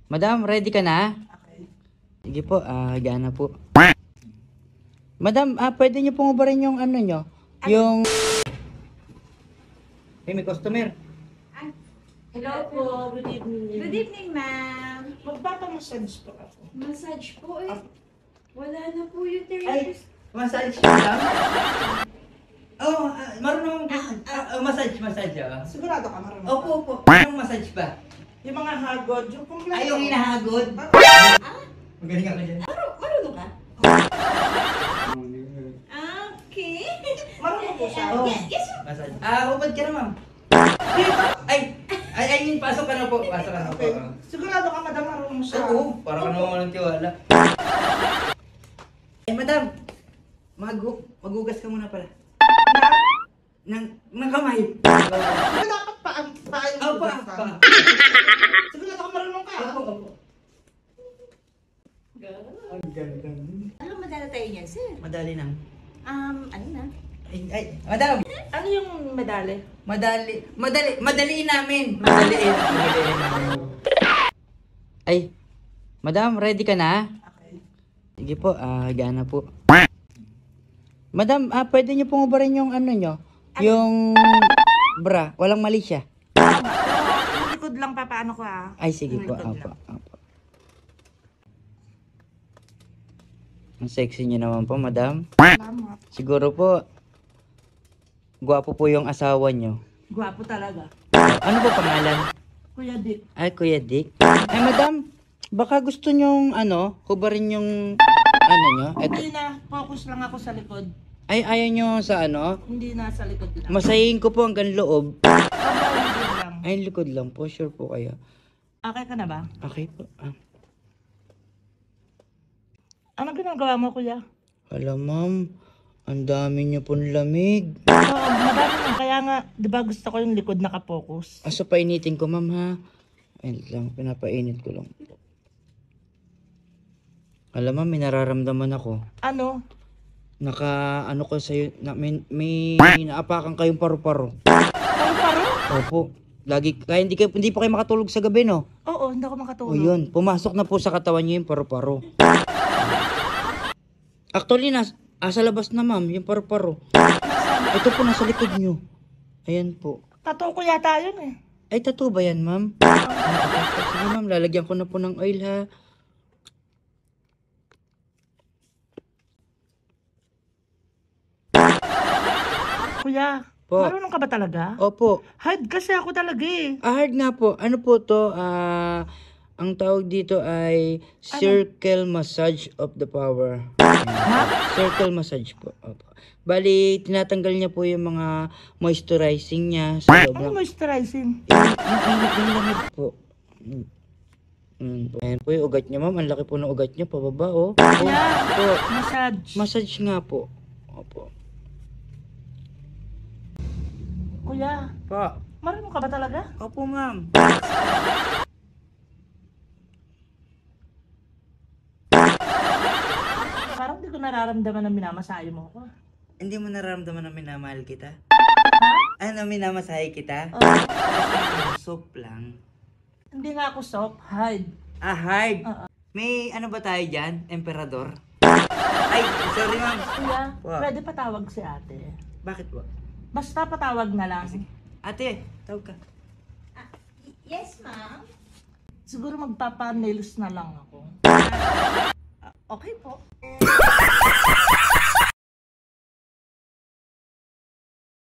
Madam, ready ka na? Okay. Sige po, higa na po. Madam, pwede niyo pong ubarin yung ano nyo? Yung... Hey, may customer. Hello po, good evening. Good evening, ma'am. Magpapamassage po ako. Massage po eh. Wala na po yung Ay, therapist. massage madam? Oh, marunong massage. Sigurado ka marunong ka? Opo. Anong massage ba? Yung mga hagod, yung kumpleto. Ay, yung hinahagod? Ah, Magaling ako dyan. marunong ka? Okay. Marunong po siya. Oh, Yes, sir. massage. Hubad ka na, ma'am. I mean, pasok ka na po. Okay. Sigurado ka, madam, marunong siya. Oo, parang ka naman walang tiwala. Ay, madam. Maghugas ka muna pala. Ng kamay. Hindi dapat paa yung Opo, hugas ka. pa. Sigurado ka marunong ka. Opo. Ang ganda. Ano madala tayo niyan, sir? Madali lang. Ano na? Ay, madam. Ano yung medali? Madaliin namin. Ay, madam, ready ka na? Okay. Sige po, higa na po. Madam, pwede niyo pong ubarin yung ano nyo? Yung bra, walang mali siya. Yung likod lang, papaano ko ah. Ay, sige Yung po, likod opo. lang. Ang sexy niyo naman po, madam. Salamat. Siguro po, gwapo po yung asawa nyo. Gwapo talaga. Ano po pangalan? Kuya Dick. Ay, Kuya Dick. Ay, madam, baka gusto nyong, hubarin yung, nyo? Hindi na, focus lang ako sa likod. Ay, ayaw nyo sa Hindi na sa likod lang. Masahin ko po hanggang loob. Sobrang likod lang. Ay, likod lang po. Sure po kayo. Okay ka na ba? Okay po. Anong ginagawa mo, kuya? Hala, ma'am. Ang dami nyo pong lamig. Oo, madami na. Kaya nga, di ba gusto ko yung likod nakapokus? Asa painitin ko, ma'am, ha? Ayun lang, pinapainit ko lang po. Alam, ma'am, may nararamdaman ako. Ano? Ko sa'yo, may naapakan kayong paru-paro. Paru-paro? Opo. Lagi, kaya hindi pa kayo makatulog sa gabi, no? Oo, hindi ako O makatulog. yun, pumasok na po sa katawan nyo yung paru-paro. Actually, sa labas na, ma'am, yung paru-paro. Ito po, nasa likod nyo. Ayan po. Tattoo ko yata yun eh. Ay, tattoo ba yan, ma'am? Sige, ma'am, lalagyan ko na po ng oil, ha? Kuya, Po. marunong ka ba talaga? Opo. Hard kasi ako talaga eh. Hard nga po. Ano po to? Ang tawag dito ay circle massage of the power. Circle massage po. Opo. Bali, tinatanggal niya po yung mga moisturizing niya sa loob Ano ng... moisturizing? Yung lamig po. Ayan po yung ugat niya, ma'am. Ang laki po ng ugat niya. Pababa, oh. Yeah. Po. Massage. Massage nga po. Opo. Kuya, Pa. marunong ka ba talaga? Opo, ma'am. Parang di ko nararamdaman na minamasayo mo ako. Hindi mo nararamdaman na minamahal kita? Ha? Ano, minamasahe kita? Soap lang. Hindi nga ako soft, hard. Hard. Oo. May ano ba tayo dyan? Emperador? Ay, sorry, ma'am. Kuya, Wow. pwede patawag si ate. Bakit po? Basta patawag na lang. Ate, tawag ka. Yes, ma'am. Siguro magpapa-nails na lang ako. Okay po.